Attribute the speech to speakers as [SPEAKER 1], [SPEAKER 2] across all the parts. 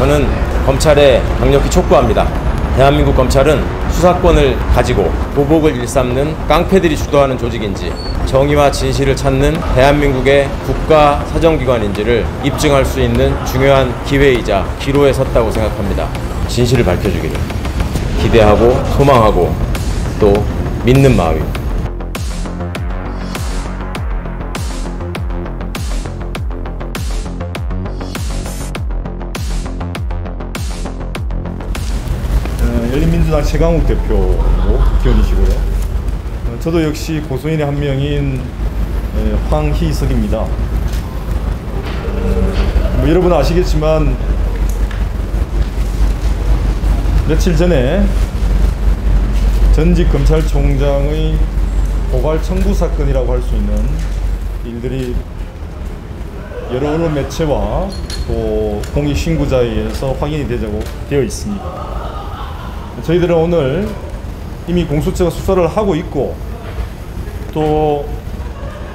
[SPEAKER 1] 저는 검찰에 강력히 촉구합니다. 대한민국 검찰은 수사권을 가지고 보복을 일삼는 깡패들이 주도하는 조직인지 정의와 진실을 찾는 대한민국의 국가 사정기관인지를 입증할 수 있는 중요한 기회이자 기로에 섰다고 생각합니다. 진실을 밝혀주기를 기대하고 소망하고 또 믿는 마음입니다.
[SPEAKER 2] 열린민주당 최강욱 대표로 기원이시고요. 저도 역시 고소인의 한 명인 황희석입니다. 여러분 아시겠지만 며칠 전에 전직 검찰총장의 고발 청구 사건이라고 할 수 있는 일들이 여러 언론 매체와 또 공익 신고자에 의해서 확인이 되어 있습니다. 저희들은 오늘 이미 공수처가 수사를 하고 있고 또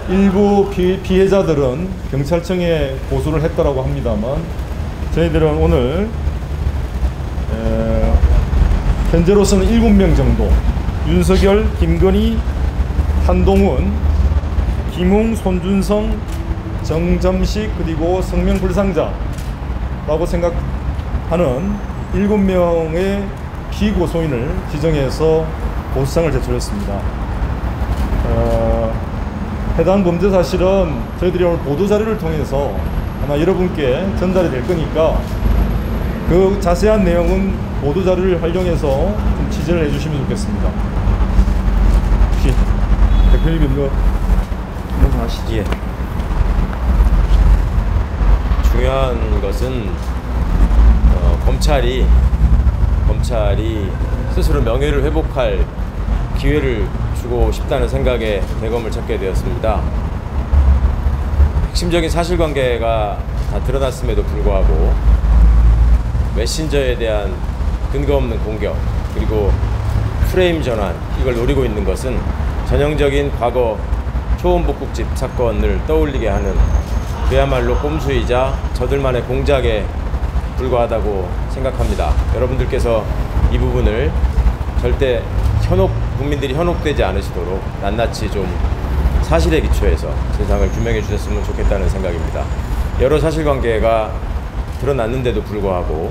[SPEAKER 2] 일부 피해자들은 경찰청에 고소를 했다라고 합니다만 저희들은 오늘 현재로서는 7명 정도 윤석열, 김건희, 한동훈, 김웅, 손준성, 정점식 그리고 성명불상자라고 생각하는 7명의 피고소인을 지정해서 고소장을 제출했습니다. 해당 범죄 사실은 저희들이 오늘 보도자료를 통해서 아마 여러분께 전달이 될 거니까 그 자세한 내용은 보도자료를 활용해서 좀 취재를 해주시면 좋겠습니다. 혹시 대표님 뭐 말씀하시죠?
[SPEAKER 1] 예. 중요한 것은 검찰이 스스로 명예를 회복할 기회를 주고 싶다는 생각에 대검을 찾게 되었습니다. 핵심적인 사실관계가 다 드러났음에도 불구하고 메신저에 대한 근거 없는 공격 그리고 프레임 전환 이걸 노리고 있는 것은 전형적인 과거 초원복국집 사건을 떠올리게 하는 그야말로 꼼수이자 저들만의 공작에 불과하다고 생각합니다. 여러분들께서 이 부분을 절대 국민들이 현혹되지 않으시도록 낱낱이 좀 사실에 기초해서 세상을 규명해 주셨으면 좋겠다는 생각입니다. 여러 사실관계가 드러났는데도 불구하고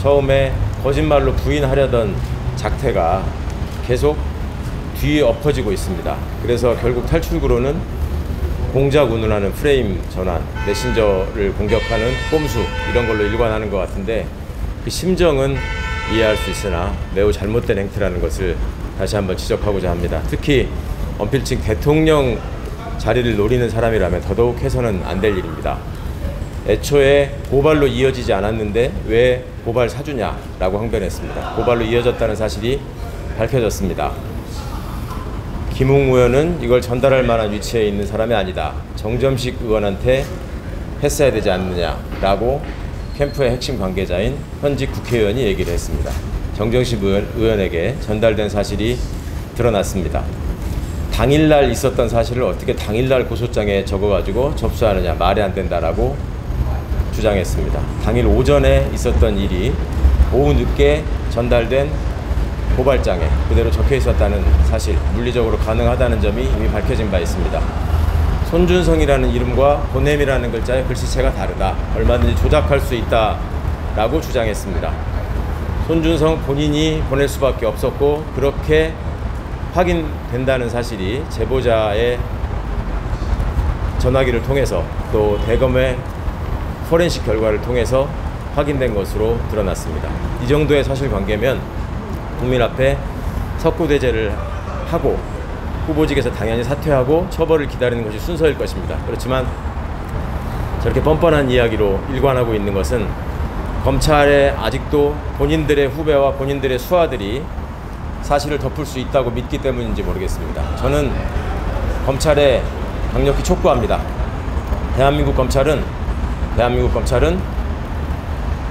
[SPEAKER 1] 처음에 거짓말로 부인하려던 작태가 계속 뒤에 엎어지고 있습니다. 그래서 결국 탈출구로는 공작 운운하는 프레임 전환, 메신저를 공격하는 꼼수 이런 걸로 일관하는 것 같은데 그 심정은 이해할 수 있으나 매우 잘못된 행태라는 것을 다시 한번 지적하고자 합니다. 특히 언필칭 대통령 자리를 노리는 사람이라면 더더욱 해서는 안 될 일입니다. 애초에 고발로 이어지지 않았는데 왜 고발 사주냐라고 항변했습니다. 고발로 이어졌다는 사실이 밝혀졌습니다. 김웅 의원은 이걸 전달할 만한 위치에 있는 사람이 아니다. 정점식 의원한테 했어야 되지 않느냐라고 캠프의 핵심 관계자인 현직 국회의원이 얘기를 했습니다. 정점식 의원에게 전달된 사실이 드러났습니다. 당일날 있었던 사실을 어떻게 당일날 고소장에 적어가지고 접수하느냐 말이 안 된다라고 주장했습니다. 당일 오전에 있었던 일이 오후 늦게 전달된 고발장에 그대로 적혀 있었다는 사실, 물리적으로 가능하다는 점이 이미 밝혀진 바 있습니다. 손준성이라는 이름과 보냄이라는 글자의 글씨체가 다르다. 얼마든지 조작할 수 있다라고 주장했습니다. 손준성 본인이 보낼 수밖에 없었고 그렇게 확인된다는 사실이 제보자의 전화기를 통해서 또 대검의 포렌식 결과를 통해서 확인된 것으로 드러났습니다. 이 정도의 사실관계면 국민 앞에 석고대죄를 하고 후보직에서 당연히 사퇴하고 처벌을 기다리는 것이 순서일 것입니다. 그렇지만 저렇게 뻔뻔한 이야기로 일관하고 있는 것은 검찰에 아직도 본인들의 후배와 본인들의 수하들이 사실을 덮을 수 있다고 믿기 때문인지 모르겠습니다. 저는 검찰에 강력히 촉구합니다. 대한민국 검찰은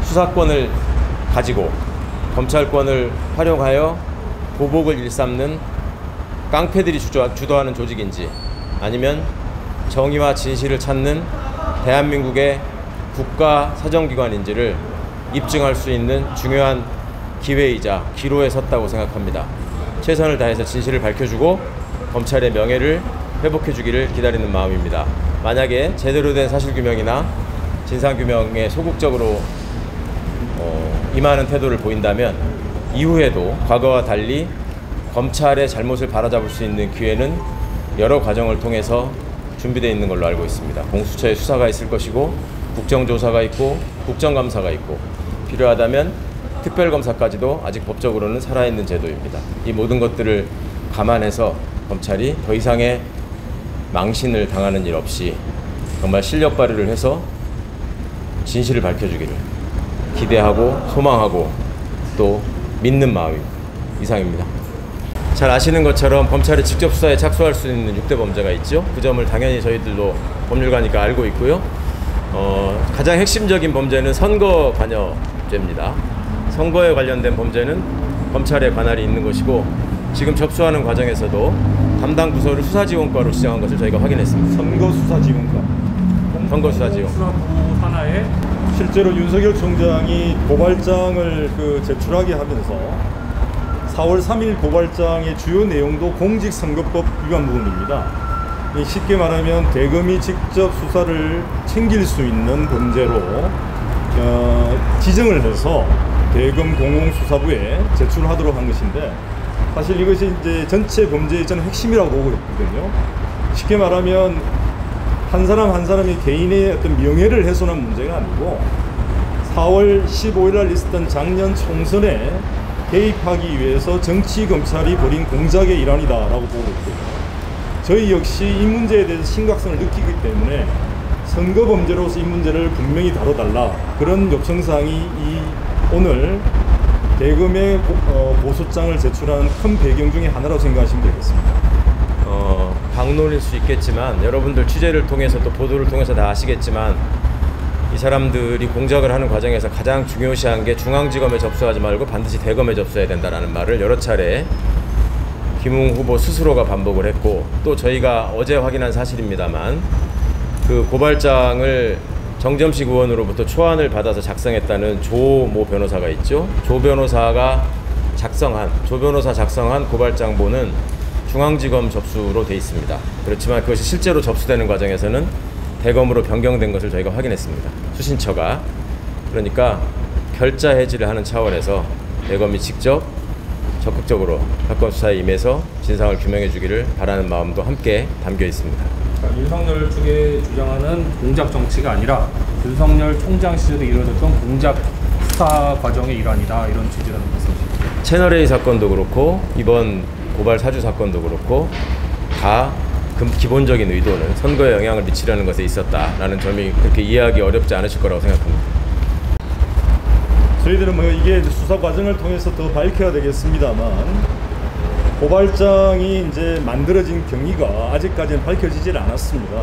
[SPEAKER 1] 수사권을 가지고 검찰권을 활용하여 보복을 일삼는 깡패들이 주도하는 조직인지 아니면 정의와 진실을 찾는 대한민국의 국가 사정기관인지를 입증할 수 있는 중요한 기회이자 기로에 섰다고 생각합니다. 최선을 다해서 진실을 밝혀주고 검찰의 명예를 회복해주기를 기다리는 마음입니다. 만약에 제대로 된 사실규명이나 진상규명에 소극적으로 임하는 태도를 보인다면 이후에도 과거와 달리 검찰의 잘못을 바로잡을 수 있는 기회는 여러 과정을 통해서 준비되어 있는 걸로 알고 있습니다. 공수처의 수사가 있을 것이고 국정조사가 있고 국정감사가 있고 필요하다면 특별검사까지도 아직 법적으로는 살아있는 제도입니다. 이 모든 것들을 감안해서 검찰이 더 이상의 망신을 당하는 일 없이 정말 실력 발휘를 해서 진실을 밝혀주기를 기대하고 소망하고 또 믿는 마음입니다. 이상입니다. 잘 아시는 것처럼 검찰이 직접 수사에 착수할 수 있는 6대 범죄가 있죠. 그 점을 당연히 저희들도 법률가니까 알고 있고요. 가장 핵심적인 범죄는 선거 관여죄입니다. 선거에 관련된 범죄는 검찰의 관할이 있는 것이고 지금 접수하는 과정에서도 담당 부서를 수사지원과로 지정한 것을 저희가 확인했습니다.
[SPEAKER 2] 선거수사지원과.
[SPEAKER 1] 선거수사지원.
[SPEAKER 3] 수사부 산하에
[SPEAKER 2] 실제로 윤석열 총장이 고발장을 제출하게 하면서 4월 3일 고발장의 주요 내용도 공직선거법 위반 부분입니다. 쉽게 말하면 대검이 직접 수사를 챙길 수 있는 범죄로 지정을 해서 대검 공공수사부에 제출하도록 한 것인데 사실 이것이 이제 전체 범죄의 저는 핵심이라고 보고 있거든요. 쉽게 말하면 한 사람 한 사람이 개인의 어떤 명예를 훼손한 문제가 아니고 4월 15일 날 있었던 작년 총선에 개입하기 위해서 정치 검찰이 벌인 공작의 일환이다라고 보고 있거든요. 저희 역시 이 문제에 대해서 심각성을 느끼기 때문에 선거 범죄로서 이 문제를 분명히 다뤄달라 그런 요청사항이 오늘 대검의 고소장을 제출한 큰 배경 중에 하나라고 생각하시면 되겠습니다.
[SPEAKER 1] 방론일 수 있겠지만 여러분들 취재를 통해서 또 보도를 통해서 다 아시겠지만 이 사람들이 공작을 하는 과정에서 가장 중요시한 게 중앙지검에 접수하지 말고 반드시 대검에 접수해야 된다는 말을 여러 차례 김웅 후보 스스로가 반복을 했고 또 저희가 어제 확인한 사실입니다만 그 고발장을 정점식 의원으로부터 초안을 받아서 작성했다는 조모 변호사가 있죠. 조 변호사 작성한 고발장본은 중앙지검 접수로 돼 있습니다. 그렇지만 그것이 실제로 접수되는 과정에서는 대검으로 변경된 것을 저희가 확인했습니다. 수신처가. 그러니까 결자 해지를 하는 차원에서 대검이 직접 적극적으로 사건 수사에 임해서 진상을 규명해 주기를 바라는 마음도 함께 담겨 있습니다.
[SPEAKER 3] 윤석열 측에 주장하는 공작 정치가 아니라 윤석열 총장 시절에 이루어졌던 공작 수사 과정의 일환이다 이런 취지라는 말씀이시죠.
[SPEAKER 1] 채널A 사건도 그렇고 이번 고발 사주 사건도 그렇고 다 기본적인 의도는 선거에 영향을 미치려는 것에 있었다라는 점이 그렇게 이해하기 어렵지 않으실 거라고 생각합니다.
[SPEAKER 2] 저희들은 이게 수사 과정을 통해서 더 밝혀야 되겠습니다만 고발장이 이제 만들어진 경위가 아직까지는 밝혀지질 않았습니다.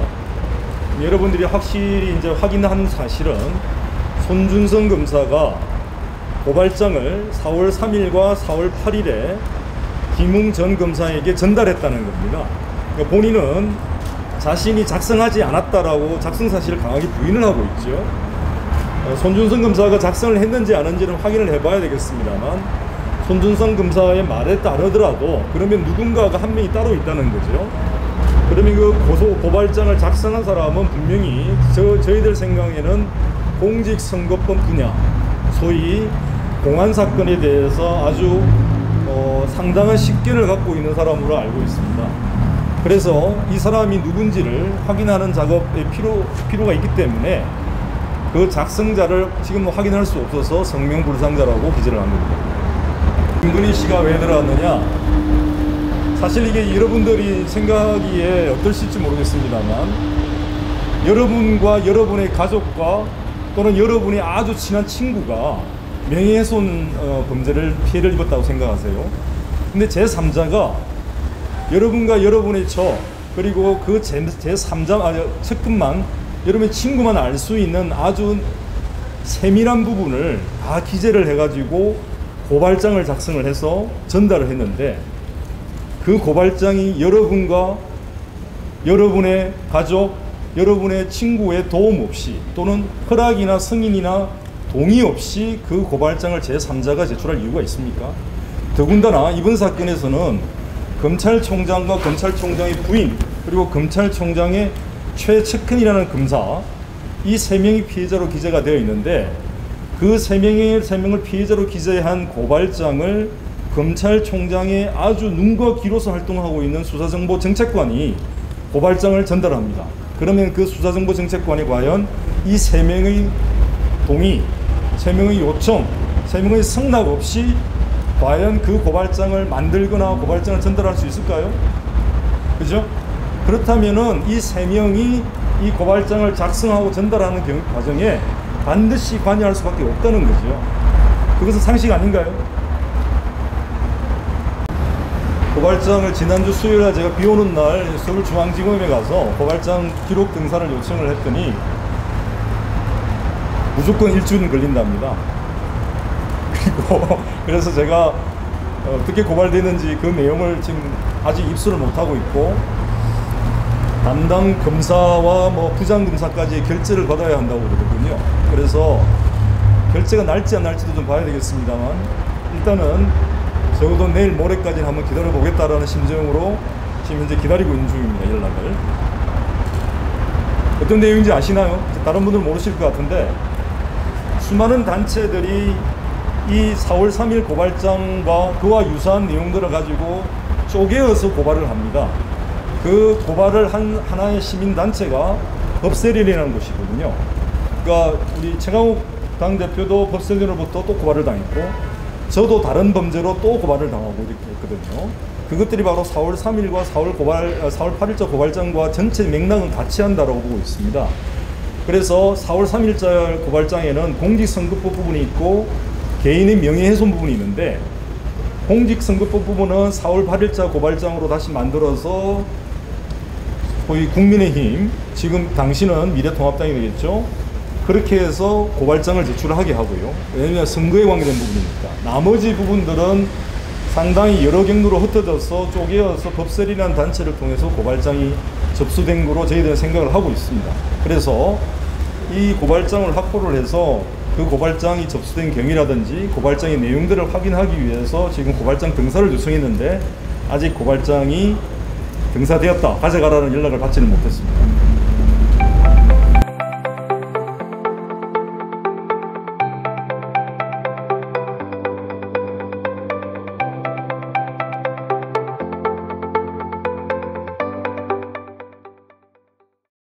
[SPEAKER 2] 여러분들이 확실히 이제 확인한 사실은 손준성 검사가 고발장을 4월 3일과 4월 8일에 김웅 전 검사에게 전달했다는 겁니다. 그러니까 본인은 자신이 작성하지 않았다라고 작성 사실을 강하게 부인을 하고 있죠. 손준성 검사가 작성을 했는지 안 했는지는 확인을 해봐야 되겠습니다만 손준성 검사의 말에 따르더라도 그러면 누군가가 한 명이 따로 있다는 거죠. 그러면 그 고발장을 작성한 사람은 분명히 저희들 생각에는 공직선거법 분야 소위 공안 사건에 대해서 아주 상당한 식견을 갖고 있는 사람으로 알고 있습니다. 그래서 이 사람이 누군지를 확인하는 작업에 필요가 있기 때문에 그 작성자를 지금 확인할 수 없어서 성명불상자라고 기재를 한 겁니다. 김건희 씨가 왜 들어왔느냐? 사실 이게 여러분들이 생각하기에 어떨지 모르겠습니다만 여러분과 여러분의 가족과 또는 여러분의 아주 친한 친구가 명예훼손 범죄를 피해를 입었다고 생각하세요. 근데 제3자가 여러분과 여러분의 그리고 그 제3자 측근만 여러분의 친구만 알 수 있는 아주 세밀한 부분을 다 기재를 해가지고 고발장을 작성을 해서 전달을 했는데 그 고발장이 여러분과 여러분의 가족, 여러분의 친구의 도움 없이 또는 허락이나 승인이나 동의 없이 그 고발장을 제3자가 제출할 이유가 있습니까? 더군다나 이번 사건에서는 검찰총장과 검찰총장의 부인 그리고 검찰총장의 최측근이라는 검사 이 3명이 피해자로 기재가 되어 있는데 그 3명을 피해자로 기재한 고발장을 검찰총장의 아주 눈과 귀로서 활동하고 있는 수사정보정책관이 고발장을 전달합니다. 그러면 그 수사정보정책관이 과연 이 3명의 동의, 3명의 요청, 3명의 승낙 없이 과연 그 고발장을 만들거나 고발장을 전달할 수 있을까요? 그죠? 그렇다면은 이 3명이 이 고발장을 작성하고 전달하는 과정에 반드시 관여할 수밖에 없다는 거죠. 그것은 상식 아닌가요? 고발장을 지난주 수요일에 제가 비 오는 날 서울중앙지검에 가서 고발장 기록 등산을 요청을 했더니 무조건 일주일은 걸린답니다. 그리고 그래서 제가 어떻게 고발되는지 그 내용을 지금 아직 입수를 못하고 있고 담당 검사와 뭐 부장검사까지 결재를 받아야 한다고 그러거든요. 그래서 결재가 날지 안 날지도 좀 봐야 되겠습니다만 일단은 적어도 내일 모레까지는 한번 기다려보겠다라는 심정으로 지금 현재 기다리고 있는 중입니다. 연락을. 어떤 내용인지 아시나요? 다른 분들은 모르실 것 같은데 수많은 단체들이 이 4월 3일 고발장과 그와 유사한 내용들을 가지고 쪼개어서 고발을 합니다. 그 고발을 한 하나의 시민단체가 법세련이라는 곳이거든요. 그러니까 우리 최강욱 당대표도 법세련으로부터 또 고발을 당했고 저도 다른 범죄로 또 고발을 당하고 이렇게 했거든요. 그것들이 바로 4월 3일과 4월 8일자 고발장과 전체 맥락은 같이 한다고 보고 있습니다. 그래서 4월 3일자 고발장에는 공직선거법 부분이 있고 개인의 명예훼손 부분이 있는데 공직선거법 부분은 4월 8일자 고발장으로 다시 만들어서 거의 국민의힘, 지금 당신은 미래통합당이 되겠죠. 그렇게 해서 고발장을 제출하게 하고요. 왜냐하면 선거에 관계된 부분이니까. 나머지 부분들은 상당히 여러 경로로 흩어져서 쪼개어서 법세리라는 단체를 통해서 고발장이 접수된 거로 저희들은 생각을 하고 있습니다. 그래서 이 고발장을 확보를 해서 그 고발장이 접수된 경위라든지 고발장의 내용들을 확인하기 위해서 지금 고발장 등사를 요청했는데 아직 고발장이 등사되었다, 가져가라는 연락을 받지는 못했습니다.